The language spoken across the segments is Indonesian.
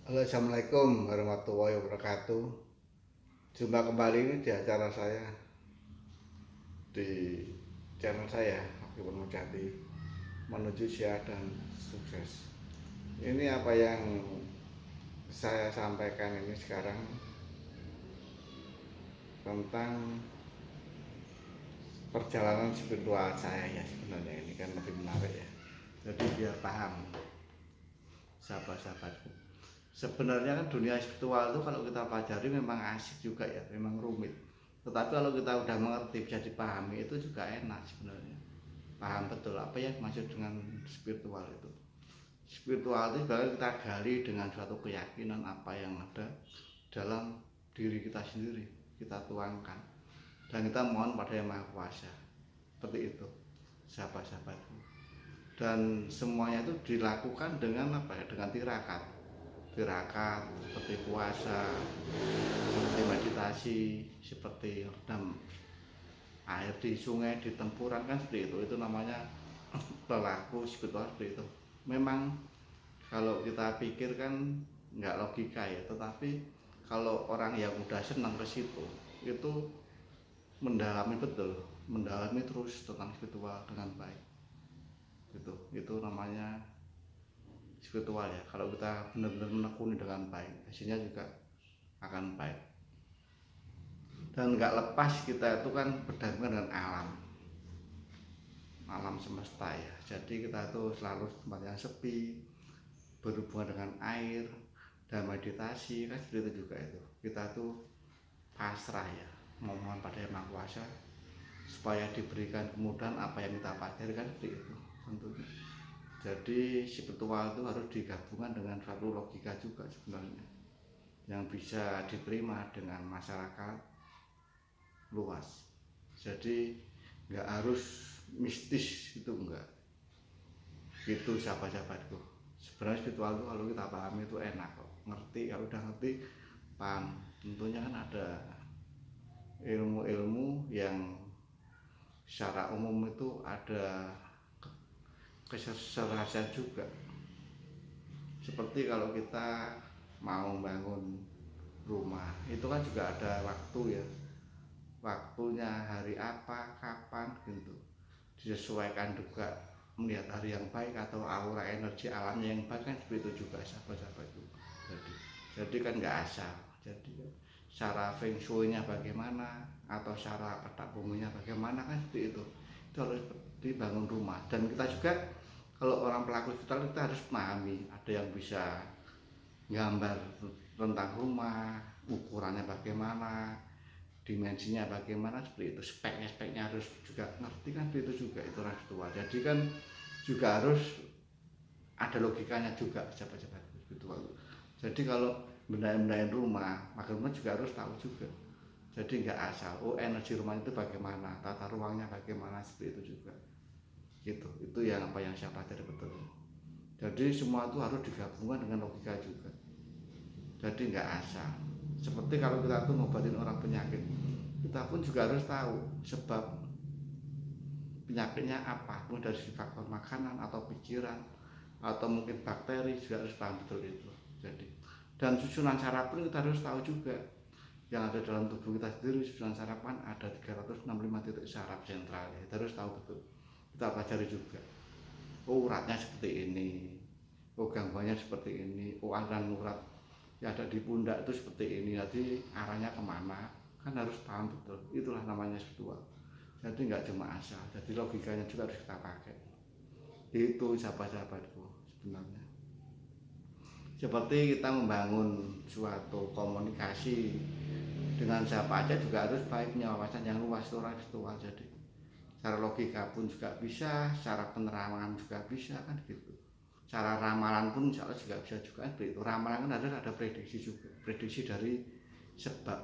Halo, assalamualaikum warahmatullahi wabarakatuh. Jumpa kembali ini di acara saya di channel saya Oke Jati menuju siar dan sukses. Ini apa yang saya sampaikan ini sekarang tentang perjalanan spiritual saya ya, sebenarnya ini kan lebih menarik ya. Jadi biar paham sahabat-sahabatku. Sebenarnya kan dunia spiritual itu kalau kita pelajari memang asik juga ya, memang rumit. Tetapi kalau kita udah mengerti, bisa dipahami, itu juga enak sebenarnya. Paham betul apa yang maksud dengan spiritual itu. Spiritual itu juga kita gali dengan suatu keyakinan apa yang ada dalam diri kita sendiri, kita tuangkan dan kita mohon pada Yang Maha Kuasa. Seperti itu, sahabat-sahabatku. Dan semuanya itu dilakukan dengan apa ya? Dengan tirakat seperti puasa, seperti meditasi, seperti rendam air di sungai, di tempuran, kan seperti itu namanya pelaku spiritual. Seperti itu memang kalau kita pikir kan nggak logika ya, tetapi kalau orang yang udah senang ke situ itu mendalami betul, mendalami terus tentang spiritual dengan baik. Itu namanya spiritual ya. Kalau kita benar-benar menekuni dengan baik, hasilnya juga akan baik. Dan nggak lepas kita itu kan berdampingan dengan alam semesta ya. Jadi kita tuh selalu tempat yang sepi, berhubungan dengan air dan meditasi, kan seperti itu juga. Itu kita tuh pasrah ya, memohon pada Yang Maha Kuasa supaya diberikan kemudahan apa yang kita pelajari, kan seperti itu tentunya. Jadi spiritual itu harus digabungkan dengan suatu logika juga sebenarnya, yang bisa diterima dengan masyarakat luas. Jadi nggak harus mistis, itu enggak. Itu sahabat-sahabatku, sebenarnya spiritual itu kalau kita pahami itu enak kok, ngerti. Kalau udah ngerti, paham, tentunya kan ada ilmu-ilmu yang secara umum itu ada keserasian juga. Seperti kalau kita mau bangun rumah itu kan juga ada waktu ya, waktunya hari apa, kapan gitu, disesuaikan juga melihat hari yang baik atau aura energi alamnya yang baik, kan seperti itu juga sahabat-sahabat itu. Jadi kan nggak asal. Jadi cara feng shui-nya bagaimana atau cara petak buminya bagaimana, kan seperti itu harus dibangun rumah. Dan kita juga kalau orang pelaku spiritual kita harus memahami, ada yang bisa gambar tentang rumah, ukurannya bagaimana, dimensinya bagaimana, seperti itu. Speknya harus juga ngerti, kan seperti itu juga. Itu orang tua. Jadi kan juga harus ada logikanya juga sahabat-sahabat spiritual. Jadi kalau benahin rumah, maka rumah juga harus tahu juga. Jadi nggak asal, oh energi rumah itu bagaimana, tata ruangnya bagaimana, seperti itu juga. Gitu. Itu yang apa yang saya pelajari betul. Jadi semua itu harus digabungkan dengan logika juga. Jadi nggak asal. Seperti kalau kita tuh ngobatin orang penyakit, kita pun juga harus tahu sebab penyakitnya apa, mungkin dari faktor makanan atau pikiran atau mungkin bakteri, juga harus paham betul itu. Jadi dan susunan saraf pun kita harus tahu juga, yang ada dalam tubuh kita sendiri. Susunan saraf kan ada 365 titik saraf sentral ya, kita harus tahu betul. Kita pelajari juga, oh uratnya seperti ini, oh gangguannya seperti ini, oh aliran urat yang ada di pundak itu seperti ini, nanti arahnya kemana, kan harus paham betul. Itulah namanya spiritual. Jadi nggak cuma asal, jadi logikanya juga harus kita pakai. Itu sahabat-sahabatku sebenarnya. Seperti kita membangun suatu komunikasi dengan siapa aja juga harus baiknya wawasan yang luas, orang spiritual. Jadi secara logika pun juga bisa, secara penerangan juga bisa, kan gitu. Cara ramalan pun insya Allah juga bisa juga, kan begitu. Ramalan kan ada prediksi juga, prediksi dari sebab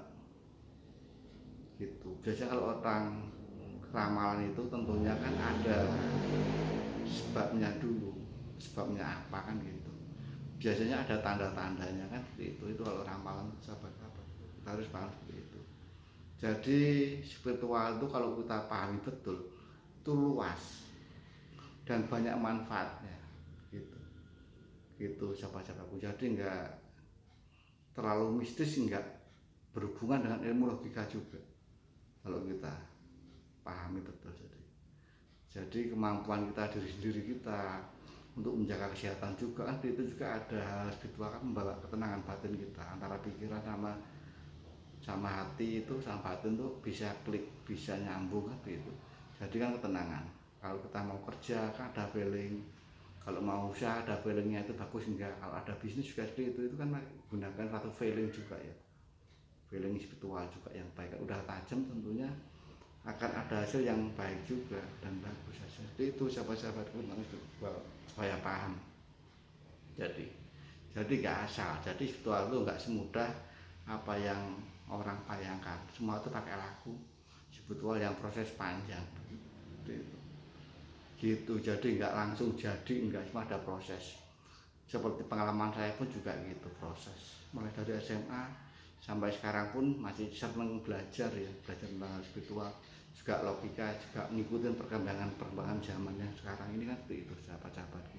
gitu. Biasanya kalau orang ramalan itu tentunya kan ada sebabnya dulu, sebabnya apa, kan gitu. Biasanya ada tanda-tandanya, kan itu kalau ramalan sahabat-sahabat kita harus paham seperti itu. Jadi spiritual itu kalau kita pahami betul itu luas dan banyak manfaatnya gitu. Gitu sahabat-sahabatku. Jadi terlalu mistis, enggak berhubungan dengan ilmu logika juga kalau kita pahami betul. Jadi kemampuan kita diri sendiri kita untuk menjaga kesehatan juga kan, itu juga ada hal spiritual kan, membawa ketenangan batin kita antara pikiran sama hati itu sama batin tuh bisa klik, bisa nyambung kan itu. Jadi kan ketenangan. Kalau kita mau kerja kan ada feeling, kalau mau usaha ada feelingnya, itu bagus enggak. Kalau ada bisnis juga seperti itu kan gunakan satu feeling juga ya, feeling spiritual juga yang baik. Udah tajam tentunya akan ada hasil yang baik juga dan bagus saja. Jadi itu sahabat-sahabatku supaya paham. Jadi nggak asal. Jadi spiritual itu nggak semudah apa yang orang bayangkan. Semua itu pakai laku spiritual yang proses panjang. Gitu. Jadi nggak langsung jadi, nggak, cuma ada proses. Seperti pengalaman saya pun juga gitu, proses. Mulai dari SMA sampai sekarang pun masih senang belajar ya, belajar tentang spiritual, juga logika, juga mengikuti perkembangan zaman yang sekarang ini kan seperti itu sahabat-sahabatku.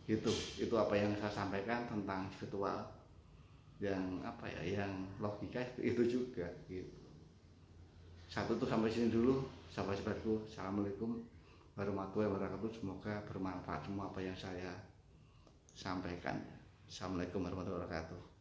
Gitu, itu apa yang saya sampaikan tentang spiritual yang apa ya, yang logika itu juga gitu. Satu tuh sampai sini dulu sahabat-sahabatku. Assalamualaikum warahmatullahi wabarakatuh. Semoga bermanfaat semua apa yang saya sampaikan. Assalamualaikum warahmatullahi wabarakatuh.